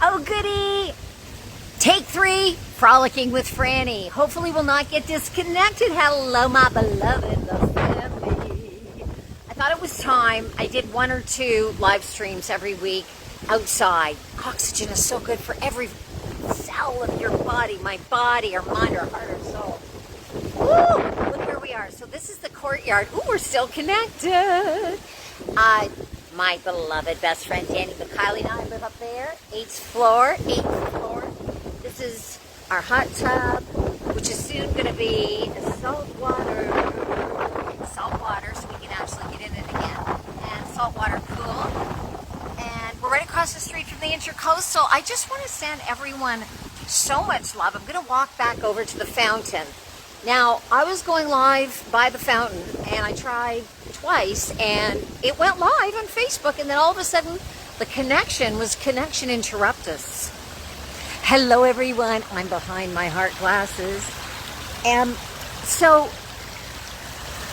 Oh goody! Take 3, Frolicking with Frannie. Hopefully we'll not get disconnected. Hello my beloved, the family. I thought it was time. I did 1 or 2 live streams every week outside. Oxygen is so good for every cell of your body, my body, or mind, or heart, or soul. Woo! Look where we are. So this is the courtyard. Ooh, we're still connected. My beloved best friend Danny McKiley and I live up there, 8th floor. This is our hot tub, which is soon going to be salt water, so we can actually get in it again, and saltwater pool. And we're right across the street from the Intercoastal. I just want to send everyone so much love. I'm going to walk back over to the fountain. Now, I was going live by the fountain, and I tried twice, and it went live on Facebook, and then all of a sudden, the connection interruptus. Hello, everyone. I'm behind my heart glasses. And so,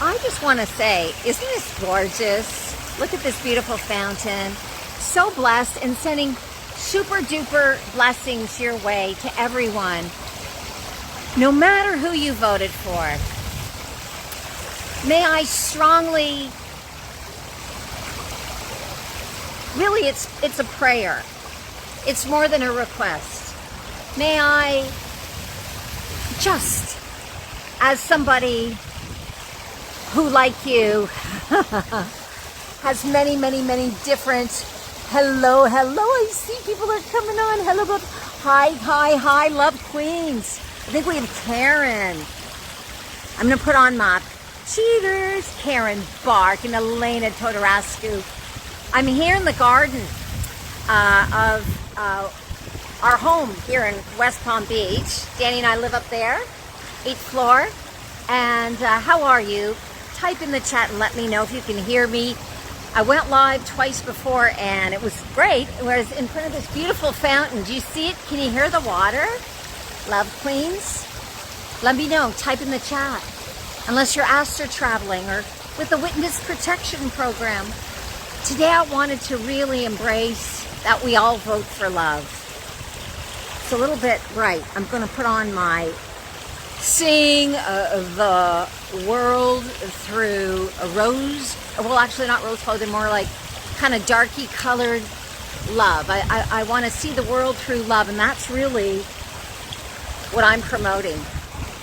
I just want to say, isn't this gorgeous? Look at this beautiful fountain. So blessed, and sending super duper blessings your way to everyone. No matter who you voted for, may I strongly, really it's a prayer. It's more than a request. May I just, as somebody who, like you, has many different, hello, I see people are coming on, hello, hi, love queens. I think we have Karen. I'm going to put on my cheaters, Karen Bark and Elena Todorascu. I'm here in the garden of our home here in West Palm Beach. Danny and I live up there, 8th floor. And how are you? Type in the chat and let me know if you can hear me. I went live twice before and it was great. It was in front of this beautiful fountain. Do you see it? Can you hear the water? Love queens, let me know. Type in the chat. Unless you're astro traveling or with the witness protection program. Today I wanted to really embrace that we all vote for love. It's a little bit bright. I'm going to put on my Sing the World Through a Rose. Well, actually not rose colored, more like kind of darky colored love. I want to see the world through love, and that's really what I'm promoting.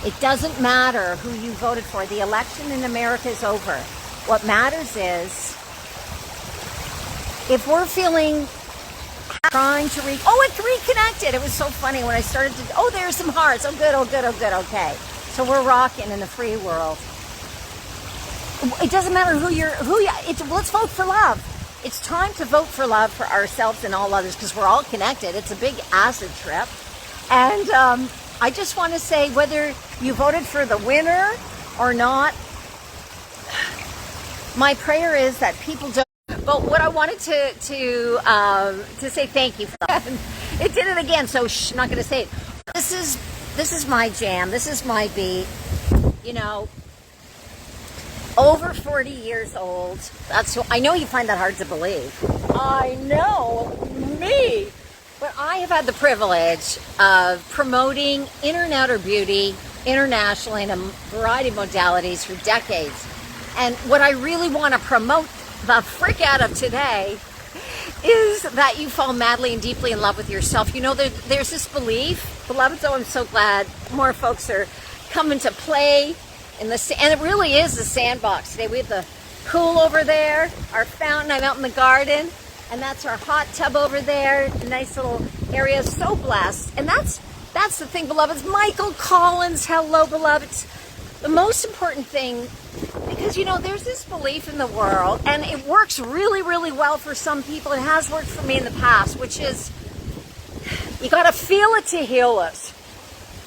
It doesn't matter who you voted for. The election in America is over. What matters is if we're feeling trying to it's reconnected. It was so funny when I started to, there's some hearts. Oh good, okay. So we're rocking in the free world. It doesn't matter let's vote for love. It's time to vote for love for ourselves and all others, because we're all connected. It's a big acid trip. And I just want to say, whether you voted for the winner or not, my prayer is that people don't. But what I wanted to say thank you for that. It did it again, so I'm not going to say it. This is my jam. This is my beat. You know, over 40 years old. I know you find that hard to believe. I know, me. But I have had the privilege of promoting inner and outer beauty internationally in a variety of modalities for decades. And what I really want to promote the frick out of today is that you fall madly and deeply in love with yourself. You know, there's this belief, beloved, so I'm so glad more folks are coming to play in the, and it really is the sandbox today. We have the pool over there, our fountain, I'm out in the garden. And that's our hot tub over there. Nice little area. So blessed. And that's the thing, beloveds. Michael Collins, hello, beloveds. The most important thing, because, you know, there's this belief in the world, and it works really, really well for some people. It has worked for me in the past, which is you got to feel it to heal it.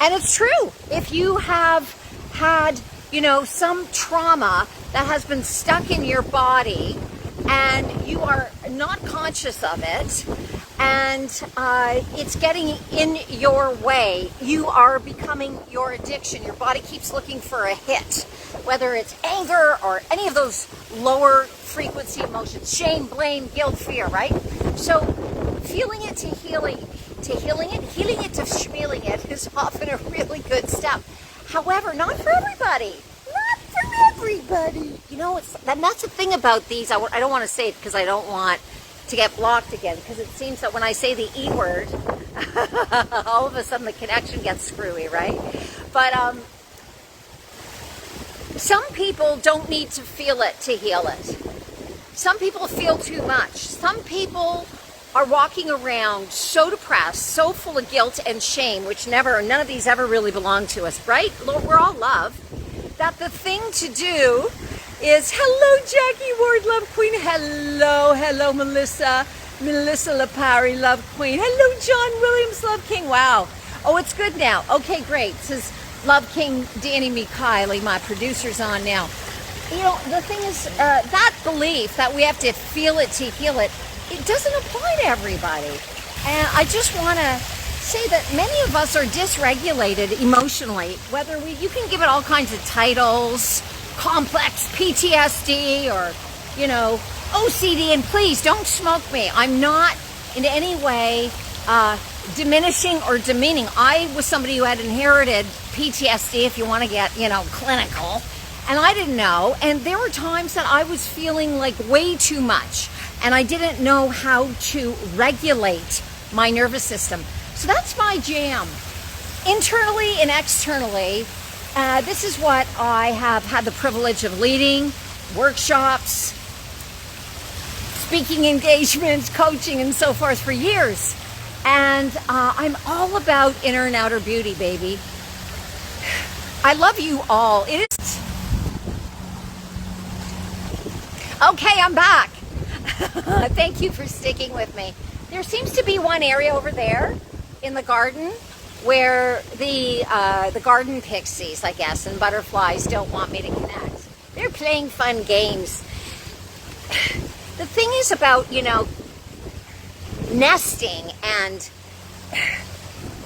And it's true. If you have had, you know, some trauma that has been stuck in your body, and you are not conscious of it, and it's getting in your way, you are becoming your addiction. Your body keeps looking for a hit, whether it's anger or any of those lower frequency emotions, shame, blame, guilt, fear, right? So feeling it to healing it to schmealing it is often a really good step. However, not for everybody. Not for everybody. You know, and that's the thing about these. I don't want to say it because I don't want to get blocked again, because it seems that when I say the E word, all of a sudden the connection gets screwy, right? But some people don't need to feel it to heal it. Some people feel too much. Some people are walking around so depressed, so full of guilt and shame, which none of these ever really belong to us, right? We're all love. That the thing to do is, hello, Jackie Ward, Love Queen. Hello, Melissa Lapari, Love Queen. Hello, John Williams, Love King. Wow. Oh, it's good now. Okay, great. Says Love King Danny Mikhaili, my producer's on now. You know, the thing is, that belief that we have to feel it to heal it, it doesn't apply to everybody. And I just want to say that many of us are dysregulated emotionally, whether you can give it all kinds of titles, complex PTSD or, you know, OCD, and please don't smoke me. I'm not in any way diminishing or demeaning. I was somebody who had inherited PTSD, if you want to get, you know, clinical, and I didn't know. And there were times that I was feeling like way too much, and I didn't know how to regulate my nervous system. So that's my jam. Internally and externally, this is what I have had the privilege of leading: workshops, speaking engagements, coaching, and so forth for years. And I'm all about inner and outer beauty, baby. I love you all. It is... Okay, I'm back. Thank you for sticking with me. There seems to be one area over there in the garden where the garden pixies, I guess, and butterflies don't want me to connect. They're playing fun games. The thing is about, you know, nesting and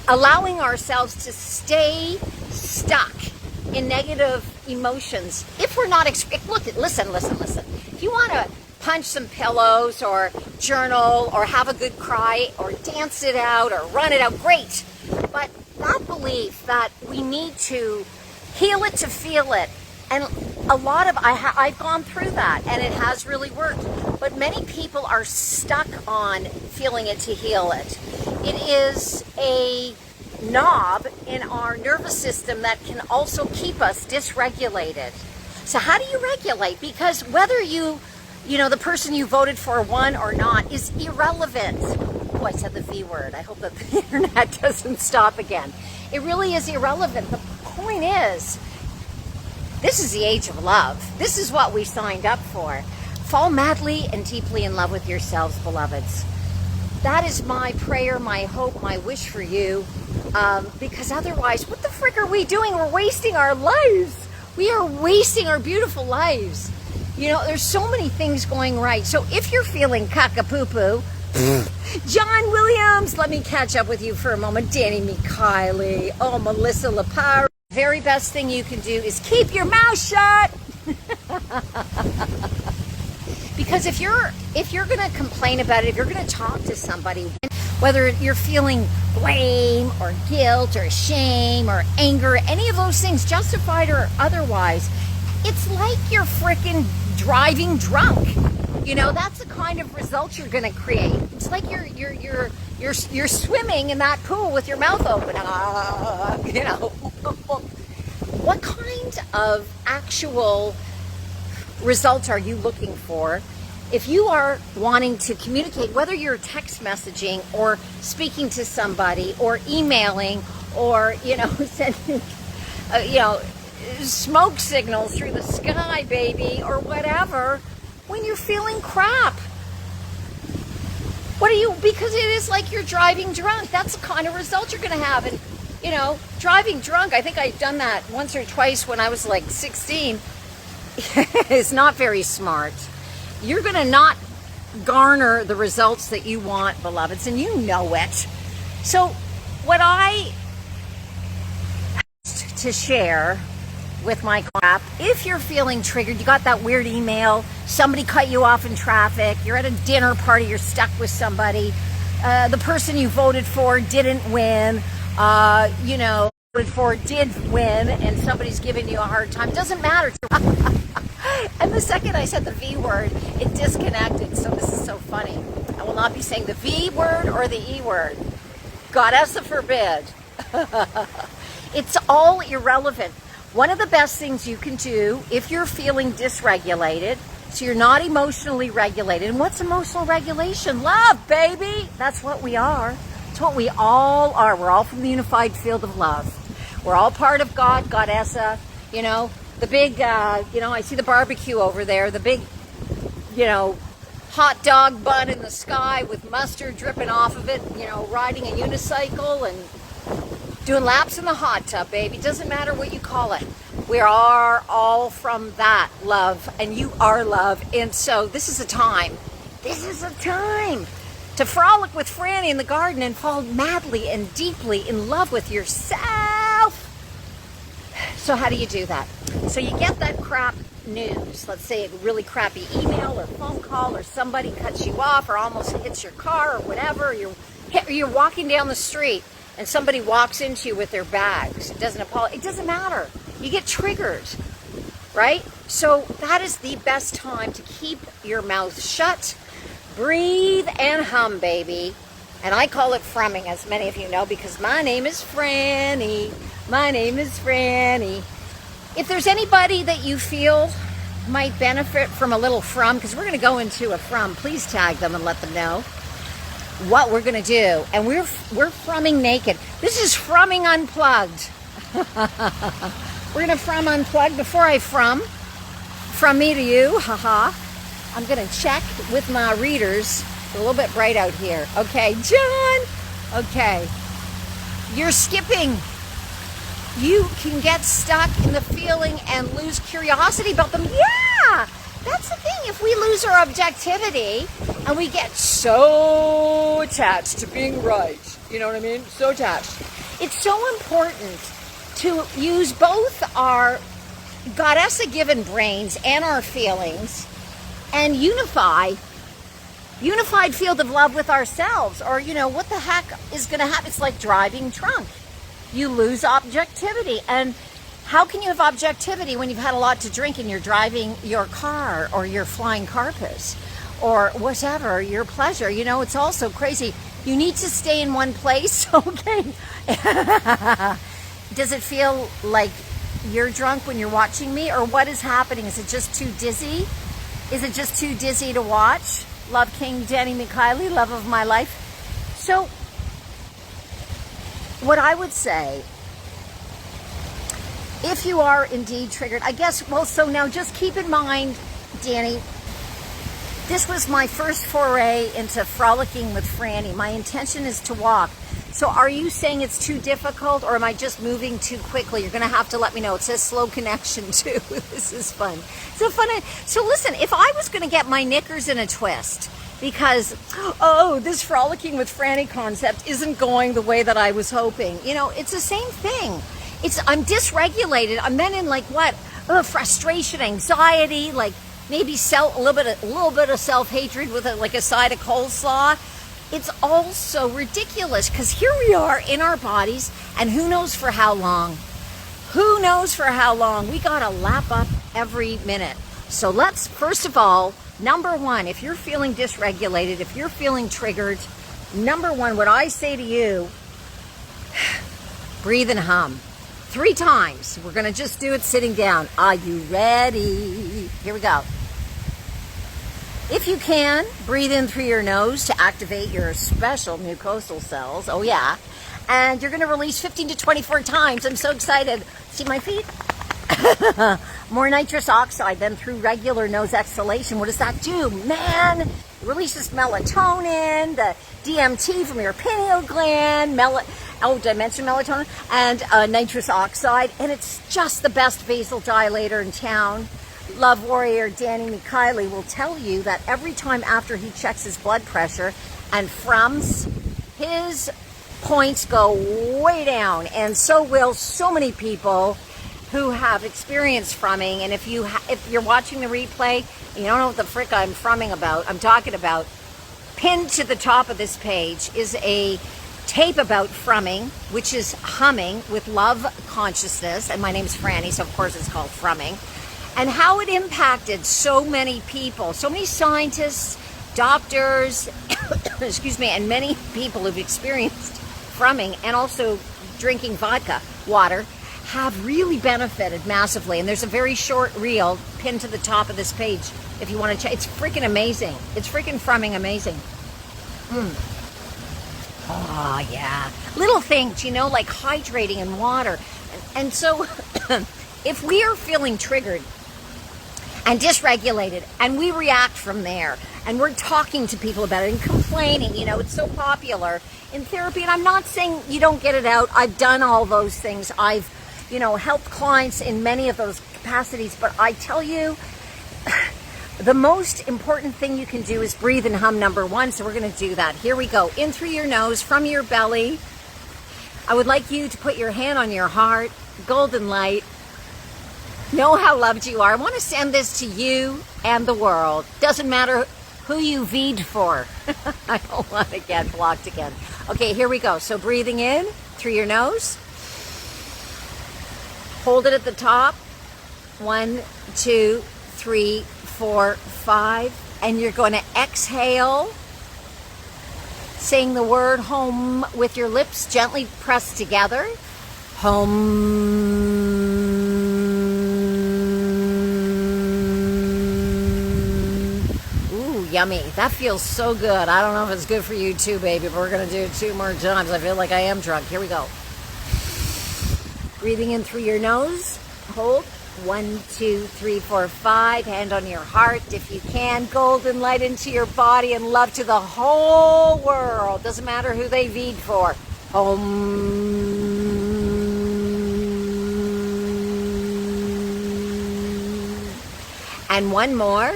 allowing ourselves to stay stuck in negative emotions. If we're not, listen. If you want to punch some pillows or journal or have a good cry or dance it out or run it out, great. But that belief that we need to heal it to feel it, and a lot of, I've gone through that and it has really worked, but many people are stuck on feeling it to heal it. It is a knob in our nervous system that can also keep us dysregulated. So how do you regulate? Because whether you know, the person you voted for won or not is irrelevant. Oh, I said the V word. I hope that the internet doesn't stop again. It really is irrelevant. The point is, this is the age of love. This is what we signed up for. Fall madly and deeply in love with yourselves, beloveds. That is my prayer, my hope, my wish for you. Because otherwise, what the frick are we doing? We're wasting our lives. We are wasting our beautiful lives. You know, there's so many things going right. So if you're feeling caca-poo-poo, John Williams, let me catch up with you for a moment. Danny Mikhaili, oh, Melissa Lapari. The very best thing you can do is keep your mouth shut. Because if you're going to complain about it, if you're going to talk to somebody, whether you're feeling blame or guilt or shame or anger, any of those things, justified or otherwise, it's like you're frickin' driving drunk. You know, that's the kind of result you're going to create. It's like you're swimming in that pool with your mouth open. You know, what kind of actual results are you looking for? If you are wanting to communicate, whether you're text messaging or speaking to somebody or emailing or, you know, sending, you know, smoke signals through the sky, baby, or whatever, when you're feeling crap. What are you, because it is like you're driving drunk. That's the kind of result you're going to have. And, you know, driving drunk, I think I've done that once or twice when I was like 16. It's not very smart. You're going to not garner the results that you want, beloveds, and you know it. So what I have to share with my crap, if you're feeling triggered, you got that weird email, somebody cut you off in traffic, you're at a dinner party, you're stuck with somebody, the person you voted for didn't win, you know, voted for did win, and somebody's giving you a hard time. Doesn't matter. And the second I said the V word, it disconnected. So this is so funny. I will not be saying the V word or the E word. Goddess forbid. It's all irrelevant. One of the best things you can do if you're feeling dysregulated, so you're not emotionally regulated. And what's emotional regulation? Love, baby. That's what we are. It's what we all are. We're all from the unified field of love. We're all part of God, Goddessa. You know, the big, you know, I see the barbecue over there. The big, you know, hot dog bun in the sky with mustard dripping off of it. You know, riding a unicycle and doing laps in the hot tub, baby. Doesn't matter what you call it. We are all from that love, and you are love. And so this is a time to frolic with Frannie in the garden and fall madly and deeply in love with yourself. So how do you do that? So you get that crap news. Let's say a really crappy email or phone call, or somebody cuts you off or almost hits your car or whatever. You're walking down the street and somebody walks into you with their bags. It doesn't matter. You get triggered, right? So that is the best time to keep your mouth shut, breathe and hum, baby. And I call it frumming, as many of you know, because my name is Frannie. My name is Frannie. If there's anybody that you feel might benefit from a little frum, because we're going to go into a frum, please tag them and let them know what we're going to do. And we're frumming naked. This is frumming unplugged. We're going to frum unplugged. Before I from me to you, haha, I'm going to check with my readers. It's a little bit bright out here. Okay, John. Okay. You're skipping. You can get stuck in the feeling and lose curiosity about them. Yeah, that's the thing. If we lose our objectivity and we get so attached to being right, you know what I mean? So attached. It's so important to use both our Goddessa-given brains and our feelings and unified field of love with ourselves. Or, you know, what the heck is going to happen? It's like driving drunk. You lose objectivity. And how can you have objectivity when you've had a lot to drink and you're driving your car or your flying carpet or whatever, your pleasure? You know, it's also crazy. You need to stay in one place, okay? Does it feel like you're drunk when you're watching me, or what is happening? Is it just too dizzy? Is it just too dizzy to watch? Love King Danny Mikhaili, love of my life. So what I would say, if you are indeed triggered, I guess, well, so now just keep in mind, Danny, this was my first foray into frolicking with Frannie. My intention is to walk. So are you saying it's too difficult, or am I just moving too quickly? You're going to have to let me know. It says slow connection too. This is fun. So listen, if I was going to get my knickers in a twist because, oh, this frolicking with Frannie concept isn't going the way that I was hoping, you know, it's the same thing. I'm dysregulated. I'm then in like what? Frustration, anxiety, like maybe a little bit of self-hatred with like a side of coleslaw. It's all so ridiculous because here we are in our bodies, and who knows for how long? Who knows for how long? We got to lap up every minute. So let's, first of all, number one, if you're feeling dysregulated, if you're feeling triggered, number one, what I say to you, breathe and hum 3 times. We're going to just do it sitting down. Are you ready? Here we go. If you can, breathe in through your nose to activate your special mucosal cells. Oh, yeah. And you're going to release 15 to 24 times. I'm so excited. See my feet? More nitrous oxide than through regular nose exhalation. What does that do? Man, it releases melatonin, the DMT from your pineal gland, did I mention melatonin? And nitrous oxide. And it's just the best vasodilator in town. Love warrior Danny Mikhaili will tell you that every time after he checks his blood pressure and frums, his points go way down, and so will so many people who have experienced frumming. And if you're watching the replay and you don't know what the frick I'm frumming about, I'm talking about Pinned to the top of this page is a tape about frumming, which is humming with love consciousness. And my name's Frannie, so of course it's called Frumming. And how it impacted so many people, so many scientists, doctors, excuse me, and many people who've experienced frumming and also drinking vodka, water, have really benefited massively. And there's a very short reel pinned to the top of this page if you want to check. It's freaking amazing. It's freaking frumming amazing. Oh, yeah. Little things, you know, like hydrating and water. And so if we are feeling triggered and dysregulated and we react from there and we're talking to people about it and complaining, you know, it's so popular in therapy. And I'm not saying you don't get it out. I've done all those things. I've, you know, helped clients in many of those capacities. But I tell you, the most important thing you can do is breathe and hum, number one. So we're going to do that. Here we go. In through your nose, from your belly. I would like you to put your hand on your heart. Golden light. Know how loved you are. I want to send this to you and the world. Doesn't matter who you V'd for. I don't want to get blocked again. Okay, here we go. So breathing in through your nose. Hold it at the top. 1, 2, 3, 4, 5. And you're going to exhale, saying the word home with your lips gently pressed together. Home. Ooh, yummy. That feels so good. I don't know if it's good for you too, baby, but we're going to do it 2 more times. I feel like I am drunk. Here we go. Breathing in through your nose. Hold. 1, 2, 3, 4, 5. Hand on your heart if you can. Golden light into your body and love to the whole world. Doesn't matter who they V'd for. Home. And one more.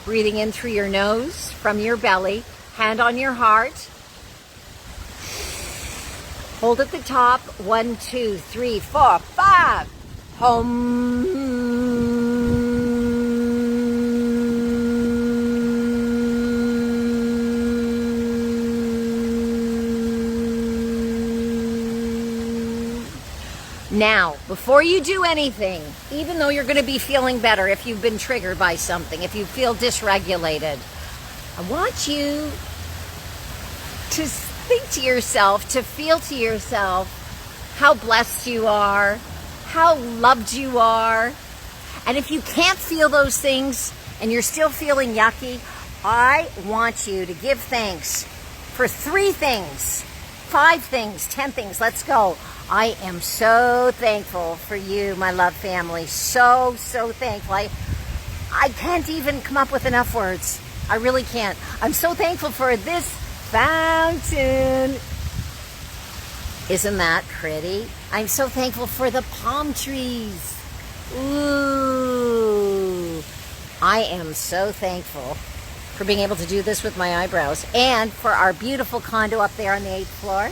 Breathing in through your nose, from your belly. Hand on your heart. Hold at the top. 1, 2, 3, 4, 5. Home. Now, before you do anything, even though you're going to be feeling better if you've been triggered by something, if you feel dysregulated, I want you to think to yourself, to feel to yourself how blessed you are, how loved you are. And if you can't feel those things and you're still feeling yucky, I want you to give thanks for 3 things, 5 things, 10 things. Let's go. I am so thankful for you, my love family. So, so thankful. I can't even come up with enough words. I really can't. I'm so thankful for this fountain. Isn't that pretty? I'm so thankful for the palm trees. Ooh. I am so thankful for being able to do this with my eyebrows and for our beautiful condo up there on the 8th floor.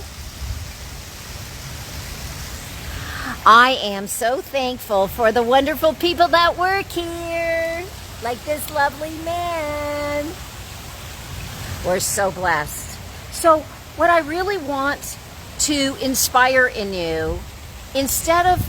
I am so thankful for the wonderful people that work here, like this lovely man. We're so blessed. So what I really want to inspire in you, instead of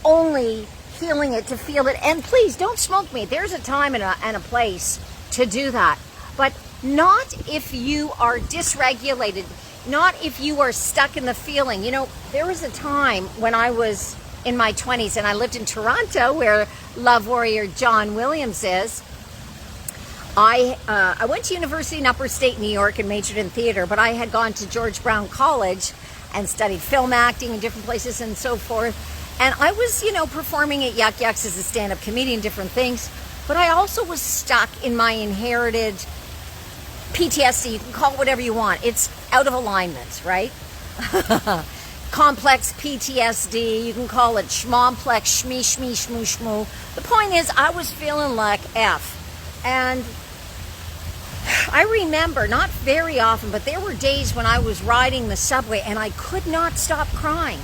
only feeling it, to feel it, and please don't smoke me. There's a time and a place to do that, but not if you are dysregulated. Not if you are stuck in the feeling. You know, there was a time when I was in my 20s and I lived in Toronto where love warrior John Williams is. I went to university in upper state New York and majored in theater, but I had gone to George Brown College and studied film acting in different places and so forth. And I was, you know, performing at Yuck Yucks as a stand-up comedian, different things. But I also was stuck in my inherited PTSD, you can call it whatever you want. It's out of alignment, right? Complex PTSD, you can call it schmomplex, shmee, shmee, shmoo, shmoo. The point is, I was feeling like F. And I remember, not very often, but there were days when I was riding the subway and I could not stop crying.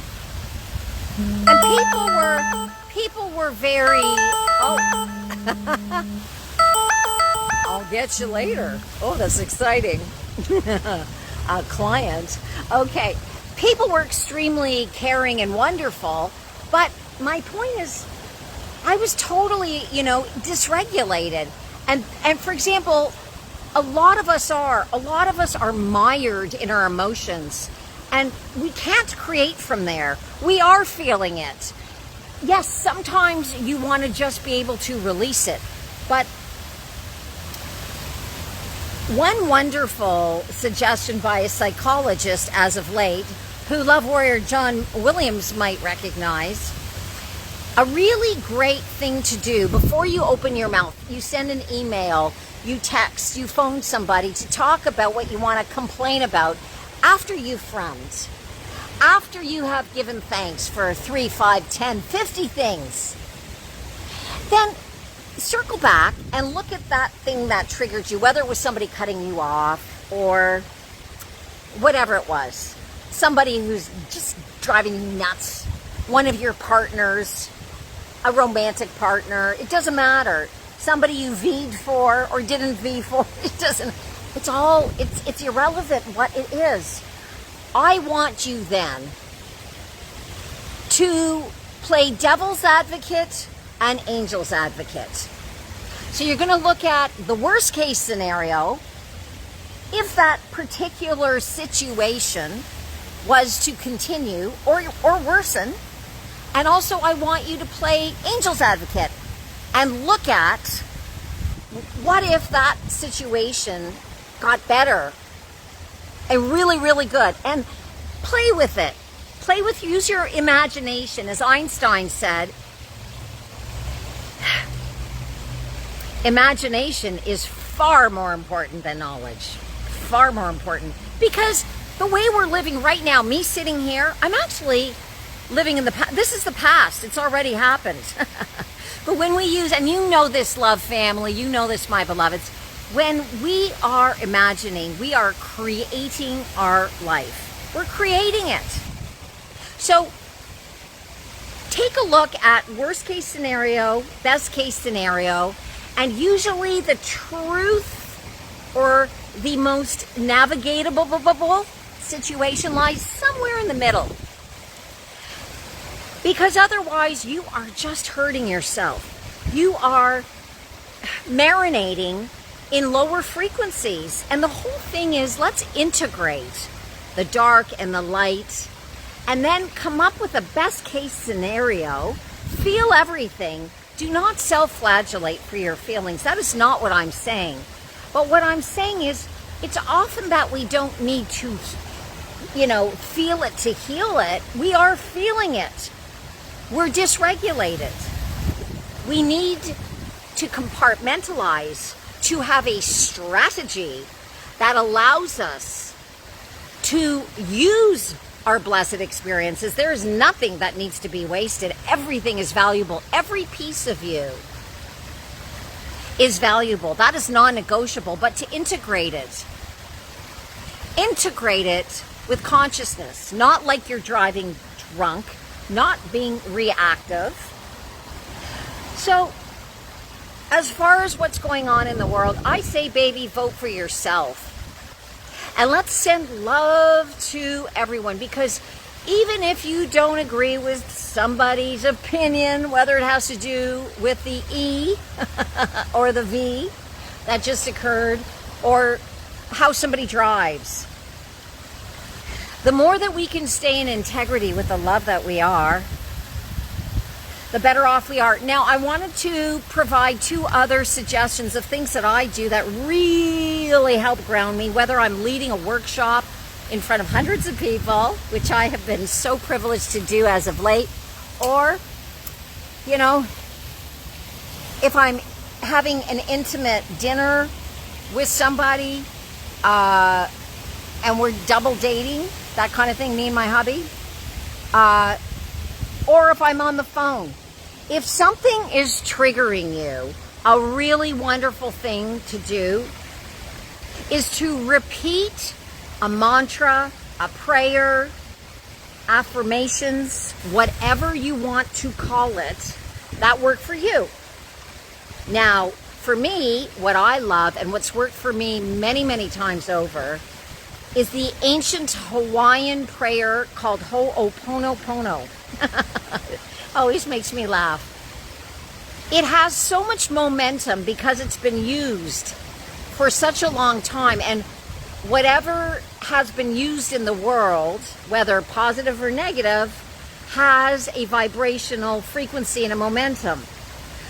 And people were very, oh. I'll get you later. Oh, that's exciting. A client. Okay. People were extremely caring and wonderful, but my point is, I was totally, dysregulated. And for example, a lot of us are mired in our emotions, and we can't create from there. We are feeling it. Yes, sometimes you want to just be able to release it, but one wonderful suggestion by a psychologist as of late, who Love Warrior John Williams might recognize, a really great thing to do before you open your mouth. You send an email, you text, you phone somebody to talk about what you want to complain about after you've frowned, after you have given thanks for 3, 5, 10, 50 things. Then circle back and look at that thing that triggered you, whether it was somebody cutting you off or whatever it was. Somebody who's just driving you nuts, one of your partners, a romantic partner, it doesn't matter. Somebody you V'd for or didn't V for, it's irrelevant what it is. I want you then to play devil's advocate and angel's advocate. So you're going to look at the worst case scenario. If that particular situation was to continue or worsen, and also I want you to play angel's advocate and look at what if that situation got better and really, really good, and play with it. Use your imagination. As Einstein said, imagination is far more important than knowledge. Far more important. Because the way we're living right now, me sitting here, I'm actually living in the past. This is the past. It's already happened. But when we use, and you know this, love family, you know this, my beloveds, when we are imagining, we are creating our life. We're creating it. So take a look at worst case scenario, best case scenario, and usually the truth or the most navigatable situation lies somewhere in the middle. Because otherwise you are just hurting yourself. You are marinating in lower frequencies. And the whole thing is, let's integrate the dark and the light and then come up with a best case scenario. Feel everything. Do not self-flagellate for your feelings. That is not what I'm saying. But what I'm saying is, it's often that we don't need to, feel it to heal it. We are feeling it. We're dysregulated. We need to compartmentalize, to have a strategy that allows us to use our blessed experiences. There is nothing that needs to be wasted. Everything is valuable. Every piece of you is valuable. That is non-negotiable. But to integrate it with consciousness, not like you're driving drunk, not being reactive. So, as far as what's going on in the world, I say, baby, vote for yourself. And let's send love to everyone, because even if you don't agree with somebody's opinion, whether it has to do with the E or the V that just occurred, or how somebody drives, the more that we can stay in integrity with the love that we are, the better off we are. Now, I wanted to provide 2 other suggestions of things that I do that really help ground me, whether I'm leading a workshop in front of hundreds of people, which I have been so privileged to do as of late, or, if I'm having an intimate dinner with somebody, and we're double dating, that kind of thing, me and my hubby, or if I'm on the phone. If something is triggering you, a really wonderful thing to do is to repeat a mantra, a prayer, affirmations, whatever you want to call it, that work for you. Now, for me, what I love and what's worked for me many, many times over is the ancient Hawaiian prayer called Ho'oponopono. Always makes me laugh. It has so much momentum because it's been used for such a long time, and whatever has been used in the world, whether positive or negative, has a vibrational frequency and a momentum.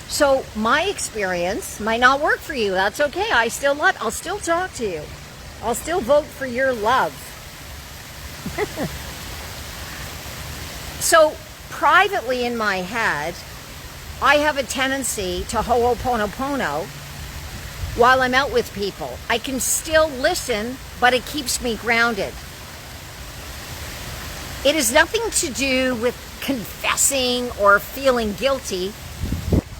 So my experience might not work for you. That's okay. I'll still talk to you. I'll still vote for your love. So privately in my head, I have a tendency to ho'oponopono while I'm out with people. I can still listen, but it keeps me grounded. It has nothing to do with confessing or feeling guilty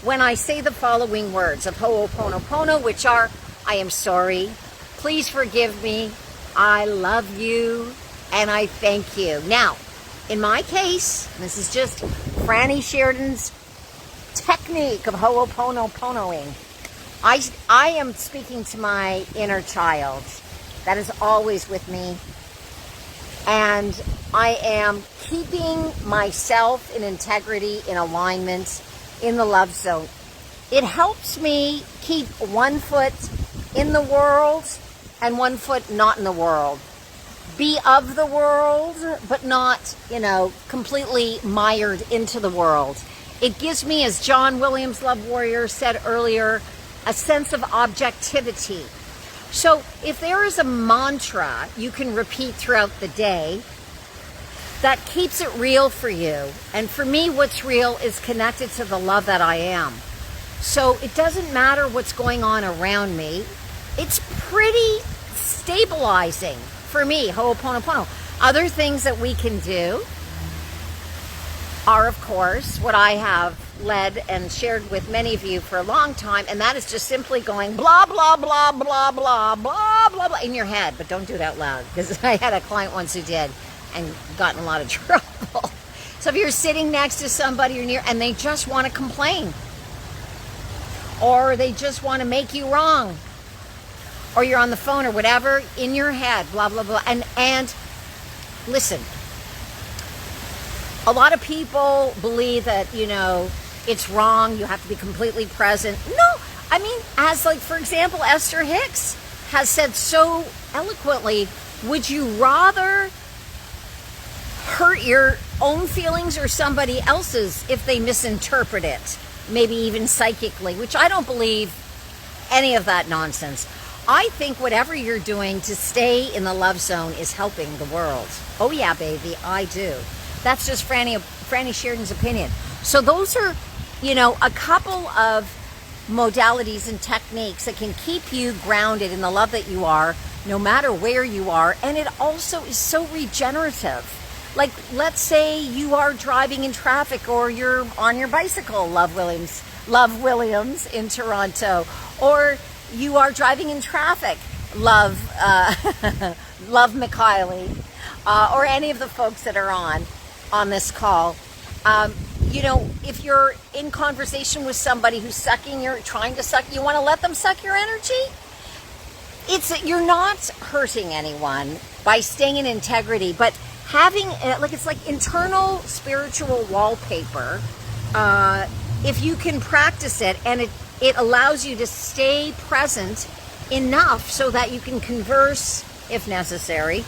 when I say the following words of ho'oponopono, which are, I am sorry, please forgive me, I love you, and I thank you. Now, in my case, this is just Frannie Sheridan's technique of ho'oponoponoing. I am speaking to my inner child that is always with me, and I am keeping myself in integrity, in alignment, in the love zone. It helps me keep one foot in the world and one foot not in the world. Be of the world, but not, completely mired into the world. It gives me, as John Williams, Love Warrior, said earlier, a sense of objectivity. So if there is a mantra you can repeat throughout the day that keeps it real for you, and for me what's real is connected to the love that I am. So it doesn't matter what's going on around me. It's pretty stabilizing for me, ho'oponopono. Other things that we can do are, of course, what I have led and shared with many of you for a long time, and that is just simply going blah, blah, blah, blah, blah, blah, blah, blah in your head. But don't do it out loud, because I had a client once who did and got in a lot of trouble. So if you're sitting next to somebody or near and they just want to complain, or they just want to make you wrong, or you're on the phone or whatever, in your head, blah, blah, blah. And listen, a lot of people believe that, it's wrong. You have to be completely present. No, I mean, as like, for example, Esther Hicks has said so eloquently, would you rather hurt your own feelings or somebody else's if they misinterpret it? Maybe even psychically, which I don't believe any of that nonsense. I think whatever you're doing to stay in the love zone is helping the world. Oh yeah, baby, I do. That's just Frannie Sheridan's opinion. So those are, a couple of modalities and techniques that can keep you grounded in the love that you are, no matter where you are. And it also is so regenerative. Like, let's say you are driving in traffic, or you're on your bicycle, Love Williams in Toronto, or you are driving in traffic, Love McKiley, or any of the folks that are on this call. If you're in conversation with somebody who's trying to suck, you want to let them suck your energy? You're not hurting anyone by staying in integrity, but having it's like internal spiritual wallpaper. If you can practice it, and it allows you to stay present enough so that you can converse if necessary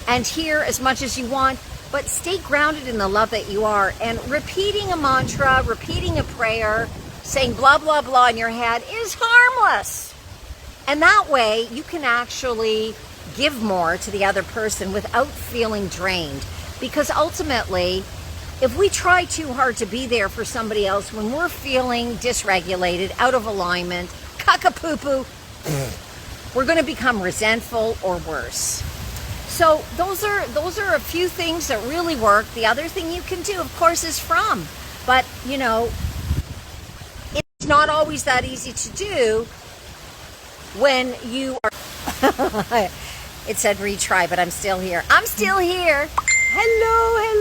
and hear as much as you want, but stay grounded in the love that you are. And repeating a mantra, repeating a prayer, saying blah, blah, blah in your head is harmless. And that way you can actually give more to the other person without feeling drained. Because ultimately, if we try too hard to be there for somebody else when we're feeling dysregulated, out of alignment, cuckapoo-poo, we're going to become resentful or worse. So those are a few things that really work. The other thing you can do, of course, is from. But, it's not always that easy to do when you are... It said retry, but I'm still here. I'm still here. Hello, hello.